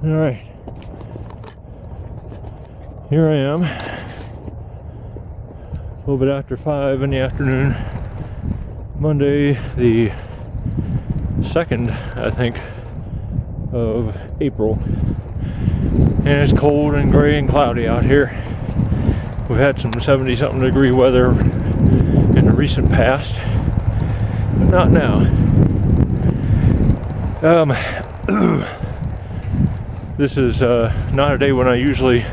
All right, here I am, a little bit after 5 in the afternoon, Monday the 2nd, I think, of April, and it's cold and gray and cloudy out here. We've had some 70-something degree weather in the recent past, but not now. This is not a day when I usually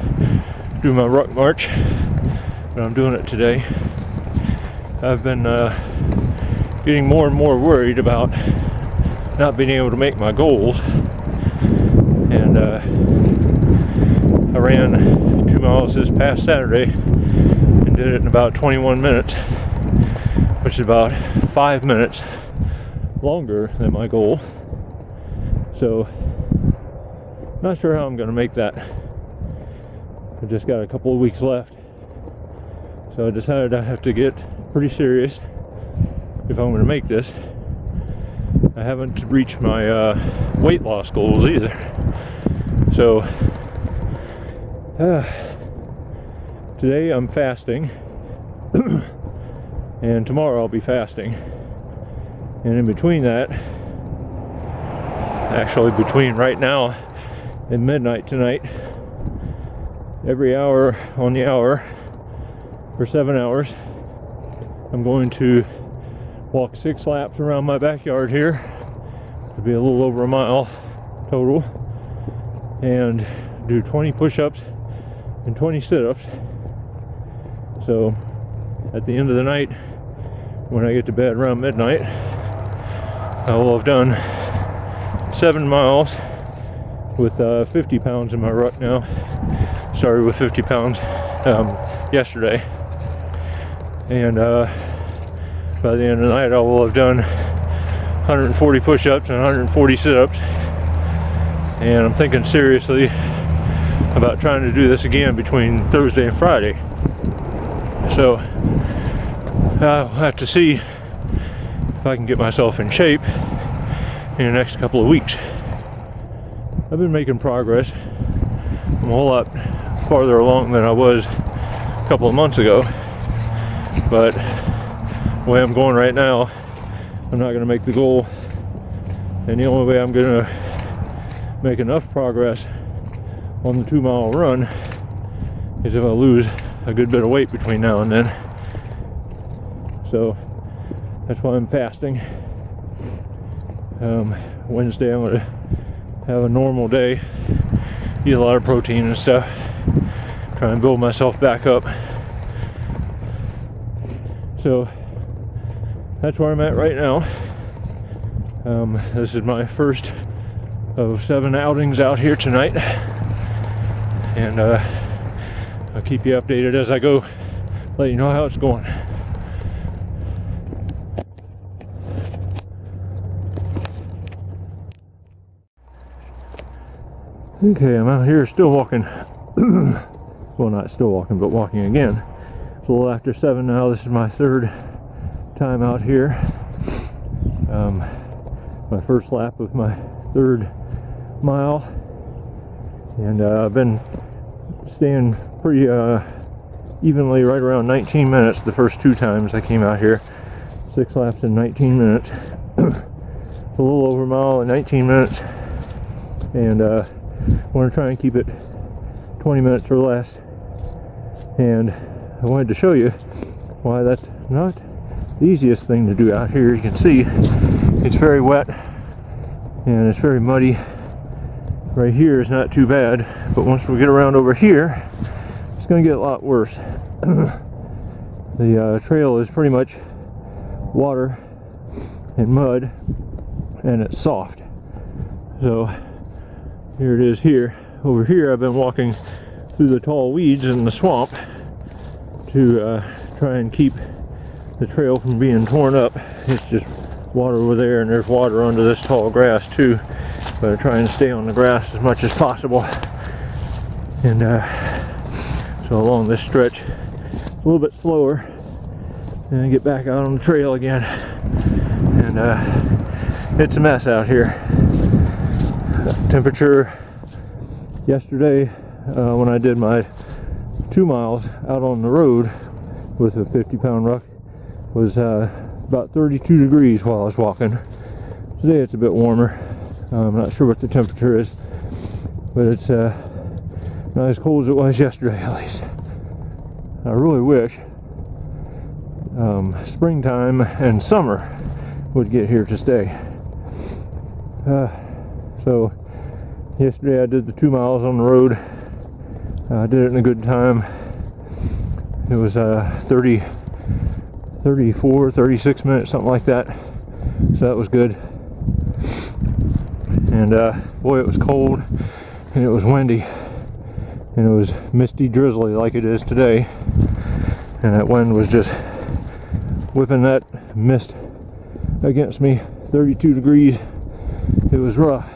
do my ruck march, but I'm doing it today. I've been getting more and more worried about not being able to make my goals, and I ran 2 miles this past Saturday and did it in about 21 minutes, which is about 5 minutes longer than my goal. So not sure how I'm going to make that. I've just got a couple of weeks left, so I decided I have to get pretty serious if I'm going to make this. I haven't reached my weight loss goals either, so today I'm fasting and tomorrow I'll be fasting, and in between that, actually between right now and midnight tonight, every hour on the hour for 7 hours, I'm going to walk 6 laps around my backyard here. It'll be a little over a mile total, and do 20 push-ups and 20 sit-ups. So at the end of the night, when I get to bed around midnight, I will have done 7 miles with 50 pounds in my ruck now. Started with 50 pounds yesterday, and by the end of the night I will have done 140 push-ups and 140 sit-ups, and I'm thinking seriously about trying to do this again between Thursday and Friday. So I'll have to see if I can get myself in shape in the next couple of weeks. I've been making progress. I'm a whole lot farther along than I was a couple of months ago, but the way I'm going right now, I'm not going to make the goal, and the only way I'm going to make enough progress on the 2-mile run is if I lose a good bit of weight between now and then. So that's why I'm fasting. Wednesday I'm going to have a normal day, eat a lot of protein and stuff, try and build myself back up. So that's where I'm at right now. This is my first of 7 outings out here tonight, and I'll keep you updated as I go, let you know how it's going. Okay, I'm out here still walking. Well, not still walking, but walking again. It's a little after 7 now. This is my 3rd time out here. My first lap of my 3rd mile, and I've been staying pretty evenly right around 19 minutes the first 2 times I came out here. 6 laps in 19 minutes. It's a little over a mile in 19 minutes, and I want to try and keep it 20 minutes or less. And I wanted to show you why that's not the easiest thing to do out here. You can see it's very wet and it's very muddy. Right here is not too bad, but once we get around over here, it's going to get a lot worse. The trail is pretty much water and mud, and it's soft. So here it is here. Over here I've been walking through the tall weeds in the swamp to try and keep the trail from being torn up. It's just water over there, and there's water under this tall grass too, but I try and stay on the grass as much as possible. And so along this stretch, a little bit slower, and I get back out on the trail again, and it's a mess out here. Temperature Yesterday, when I did my 2 miles out on the road with a 50-pound ruck, was about 32 degrees while I was walking. Today it's a bit warmer. I'm not sure what the temperature is, but it's not as cold as it was yesterday, at least. I really wish springtime and summer would get here to stay. So yesterday I did the 2 miles on the road. I did it in a good time. It was 34, 36 minutes, something like that. So that was good. And boy, it was cold and it was windy and it was misty, drizzly like it is today. And that wind was just whipping that mist against me. 32 degrees. It was rough.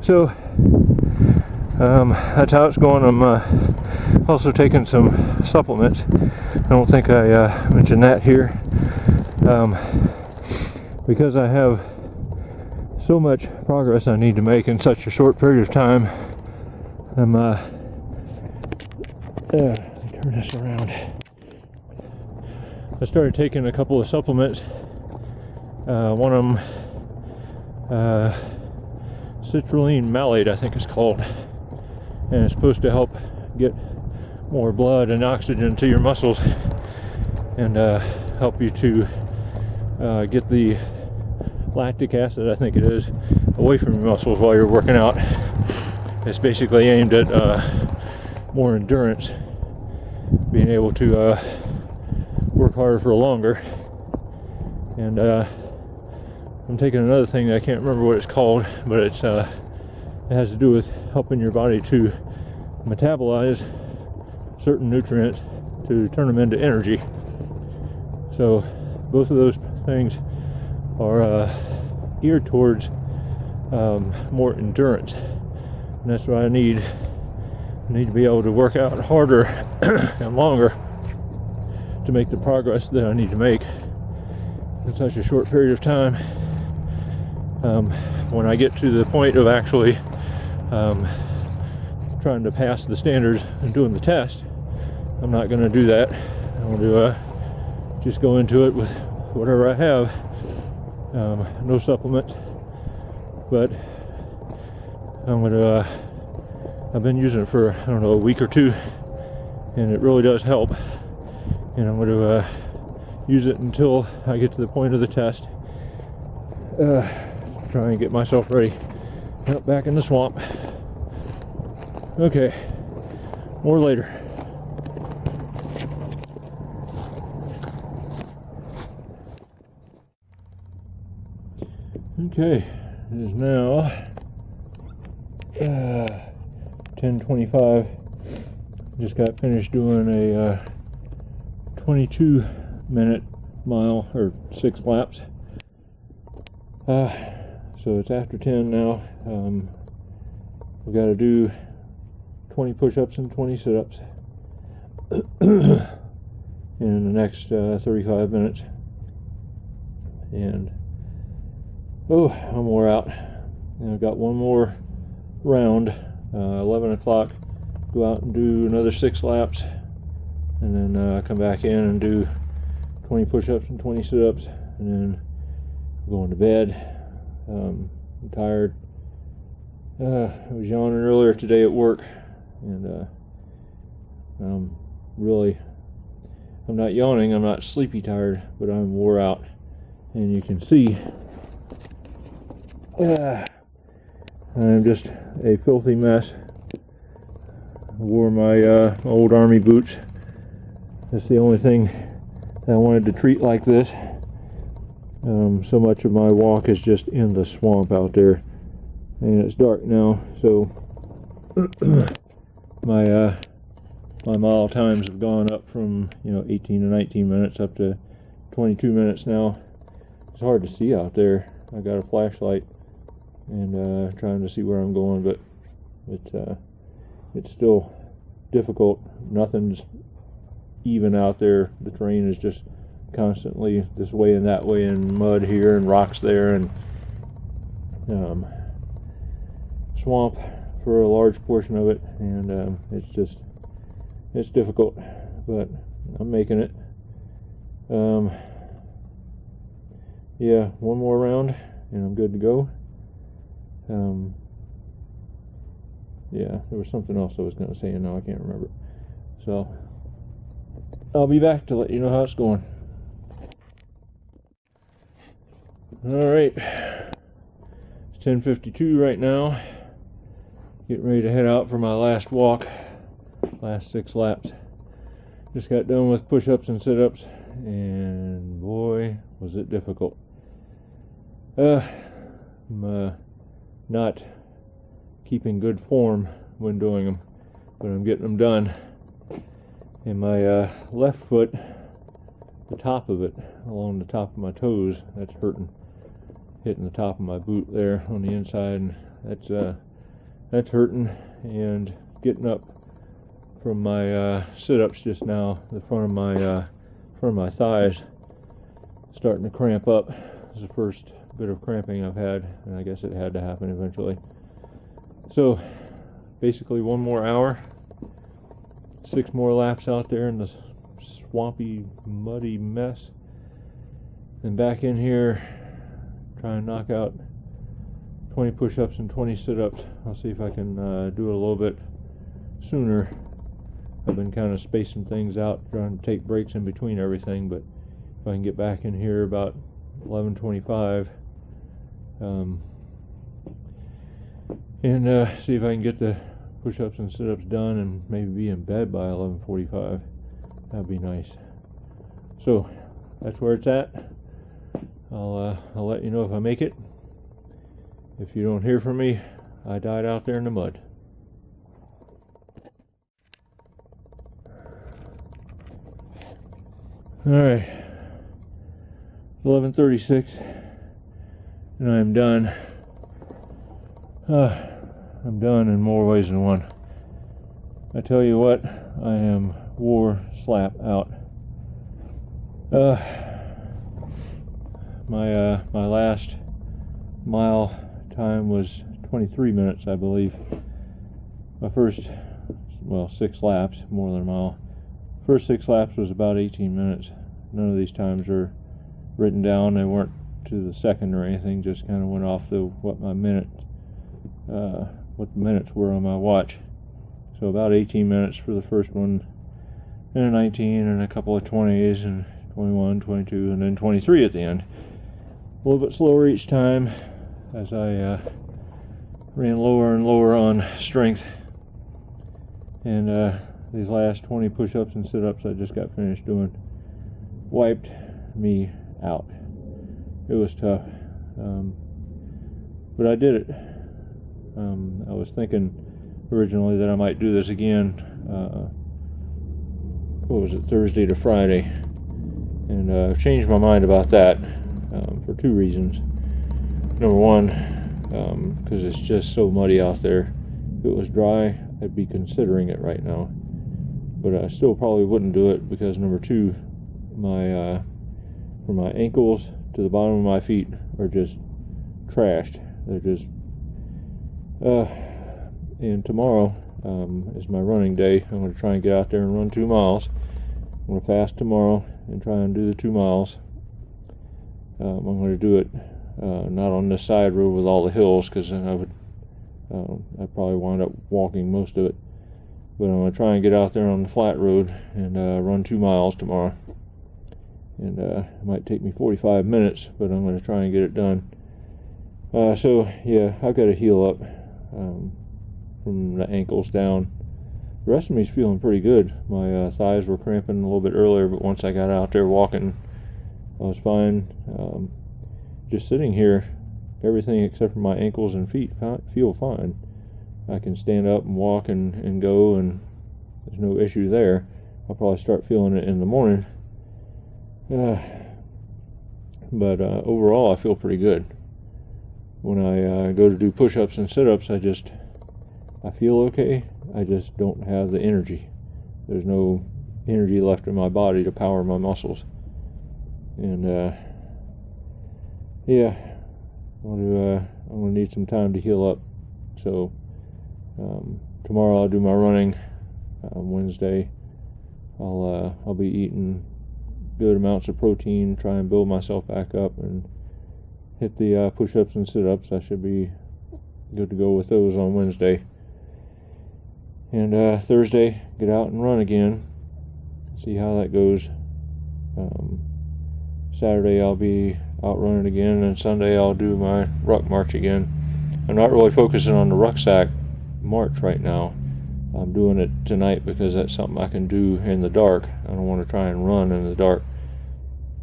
So that's how it's going. I'm also taking some supplements. I don't think I mentioned that here. Because I have so much progress I need to make in such a short period of time, I'm let me turn this around. I started taking a couple of supplements. One of them, citrulline malate, I think it's called, and it's supposed to help get more blood and oxygen to your muscles and help you to get the lactic acid, I think it is, away from your muscles while you're working out. It's basically aimed at more endurance, being able to work harder for longer. And I'm taking another thing that I can't remember what it's called, but it has to do with helping your body to metabolize certain nutrients to turn them into energy. So both of those things are geared towards more endurance, and that's what I need. I need to be able to work out harder and longer to make the progress that I need to make in such a short period of time. When I get to the point of actually trying to pass the standards and doing the test, I'm not going to do that. I want to just go into it with whatever I have. No supplements, but I've been using it for, I don't know, a week or two, and it really does help. And I'm going to use it until I get to the point of the test. Try and get myself ready. Yep, back in the swamp. Okay, more later. Okay, it is now 10:25. Just got finished doing a 22-minute mile, or 6 laps. So it's after 10 now. We've got to do 20 push-ups and 20 sit-ups in the next 35 minutes. And I'm wore out. And I've got one more round, 11 o'clock. Go out and do another 6 laps, and then come back in and do 20 push-ups and 20 sit-ups, and then going to bed. I'm tired. I was yawning earlier today at work, and I'm not yawning, I'm not sleepy tired, but I'm wore out. And you can see I'm just a filthy mess. I wore my old army boots. That's the only thing that I wanted to treat like this. So much of my walk is just in the swamp out there, and it's dark now, so my mile times have gone up from 18 to 19 minutes up to 22 minutes now. It's hard to see out there. I got a flashlight and trying to see where I'm going, but it's still difficult. Nothing's even out there. The terrain is just constantly this way and that way, and mud here and rocks there, and swamp for a large portion of it, and it's difficult, but I'm making it. Yeah, one more round and I'm good to go. Yeah, there was something else I was going to say and now I can't remember. So I'll be back to let you know how it's going. Alright, it's 10:52 right now. Getting ready to head out for my last walk, last 6 laps. Just got done with push-ups and sit-ups, and boy, was it difficult. I'm not keeping good form when doing them, but I'm getting them done. And my left foot, the top of it, along the top of my toes, that's hurting. Hitting the top of my boot there on the inside, and that's hurting. And getting up from my sit-ups just now, the front of my thighs starting to cramp up. It's the first bit of cramping I've had, and I guess it had to happen eventually. So basically 1 more hour, 6 more laps out there in this swampy, muddy mess, and back in here try and knock out 20 push-ups and 20 sit-ups. I'll see if I can do it a little bit sooner. I've been kind of spacing things out, trying to take breaks in between everything, but if I can get back in here about 11:25 and see if I can get the push-ups and sit-ups done and maybe be in bed by 11:45, that'd be nice. So that's where it's at. I'll let you know if I make it. If you don't hear from me, I died out there in the mud. Alright, 11:36 and I'm done. I'm done in more ways than one. I tell you what, I am wore slap out. My last mile time was 23 minutes, I believe. My first, 6 laps, more than a mile. First 6 laps was about 18 minutes. None of these times are written down. They weren't to the second or anything. Just kind of went off the what the minutes were on my watch. So about 18 minutes for the first one, and a 19, and a couple of 20s, and 21, 22, and then 23 at the end. A little bit slower each time as I ran lower and lower on strength. And these last 20 push-ups and sit-ups I just got finished doing wiped me out. It was tough, but I did it. I was thinking originally that I might do this again, Thursday to Friday, and I've changed my mind about that for 2 reasons. Number one, because it's just so muddy out there. If it was dry, I'd be considering it right now, but I still probably wouldn't do it because number 2, from my ankles to the bottom of my feet are just trashed. They're just and tomorrow is my running day. I'm going to try and get out there and run 2 miles. I'm going to fast tomorrow and try and do the 2 miles. I'm going to do it not on this side road with all the hills, because then I'd probably wind up walking most of it. But I'm going to try and get out there on the flat road and run 2 miles tomorrow. And it might take me 45 minutes, but I'm going to try and get it done. So yeah, I've got to heal up from the ankles down. The rest of me's feeling pretty good. My thighs were cramping a little bit earlier, but once I got out there walking, I was fine. Just sitting here, everything except for my ankles and feet feel fine. I can stand up and walk and go, and there's no issue there. I'll probably start feeling it in the morning. But overall, I feel pretty good. When I go to do push-ups and sit-ups, I feel okay. I just don't have the energy. There's no energy left in my body to power my muscles. And yeah, I'm gonna need some time to heal up So tomorrow I'll do my running. Wednesday I'll be eating good amounts of protein, try and build myself back up, and hit the push-ups and sit-ups. I should be good to go with those on Wednesday. And Thursday, get out and run again, see how that goes. Saturday I'll be out running again, and Sunday I'll do my ruck march again. I'm not really focusing on the rucksack march right now. I'm doing it tonight because that's something I can do in the dark. I don't want to try and run in the dark,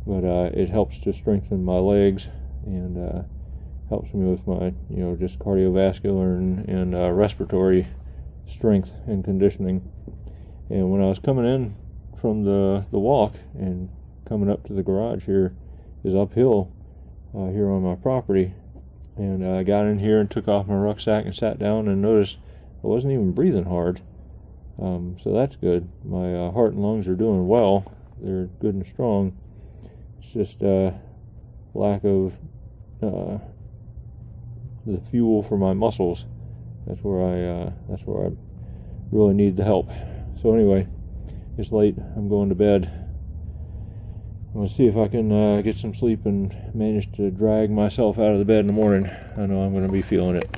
but it helps to strengthen my legs, and helps me with my, just cardiovascular and respiratory strength and conditioning. And when I was coming in from the walk and coming up to the garage here is uphill here on my property, and I got in here and took off my rucksack and sat down and noticed I wasn't even breathing hard. So that's good. My heart and lungs are doing well. They're good and strong. It's just lack of the fuel for my muscles. That's where I really need the help. So anyway, it's late. I'm going to bed. I'm going to see if I can get some sleep and manage to drag myself out of the bed in the morning. I know I'm going to be feeling it.